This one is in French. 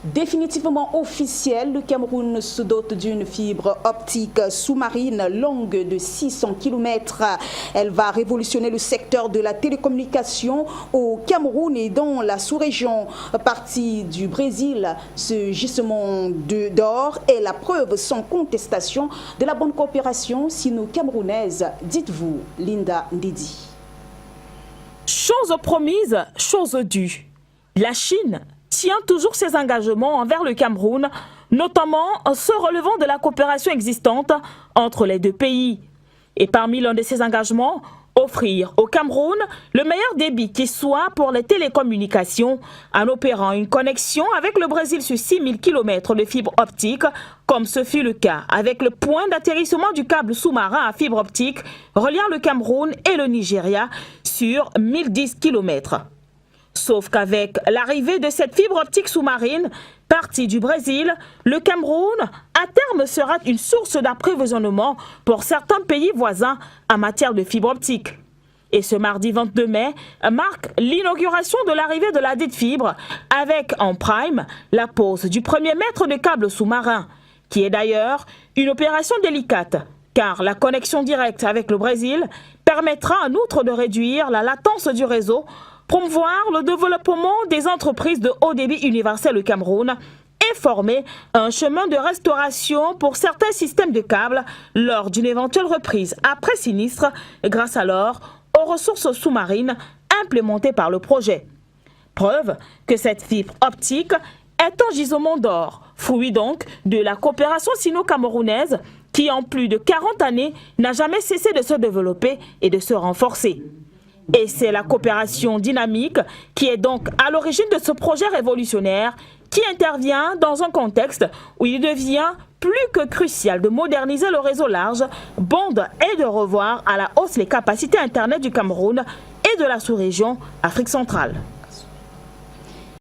Définitivement officiel, le Cameroun se dote d'une fibre optique sous-marine longue de 600 km. Elle va révolutionner le secteur de la télécommunication au Cameroun et dans la sous-région. Partie du Brésil, ce gisement d'or est la preuve sans contestation de la bonne coopération sino-camerounaise. Dites-vous, Linda Ndidi. Chose promise, chose due. La Chine tient toujours ses engagements envers le Cameroun, notamment se relevant de la coopération existante entre les deux pays. Et parmi l'un de ces engagements, offrir au Cameroun le meilleur débit qui soit pour les télécommunications en opérant une connexion avec le Brésil sur 6000 km de fibre optique, comme ce fut le cas avec le point d'atterrissement du câble sous-marin à fibre optique reliant le Cameroun et le Nigeria sur 1010 km. Sauf qu'avec l'arrivée de cette fibre optique sous-marine, partie du Brésil, le Cameroun, à terme, sera une source d'approvisionnement pour certains pays voisins en matière de fibre optique. Et ce mardi 22 mai marque l'inauguration de l'arrivée de la dite fibre avec en prime la pose du premier mètre de câble sous-marin, qui est d'ailleurs une opération délicate, car la connexion directe avec le Brésil permettra en outre de réduire la latence du réseau, promouvoir le développement des entreprises de haut débit universel au Cameroun et former un chemin de restauration pour certains systèmes de câbles lors d'une éventuelle reprise après sinistre grâce alors aux ressources sous-marines implémentées par le projet. Preuve que cette fibre optique est un gisement d'or, fruit donc de la coopération sino-camerounaise qui en plus de 40 années n'a jamais cessé de se développer et de se renforcer. Et c'est la coopération dynamique qui est donc à l'origine de ce projet révolutionnaire qui intervient dans un contexte où il devient plus que crucial de moderniser le réseau large, bande et de revoir à la hausse les capacités Internet du Cameroun et de la sous-région Afrique centrale.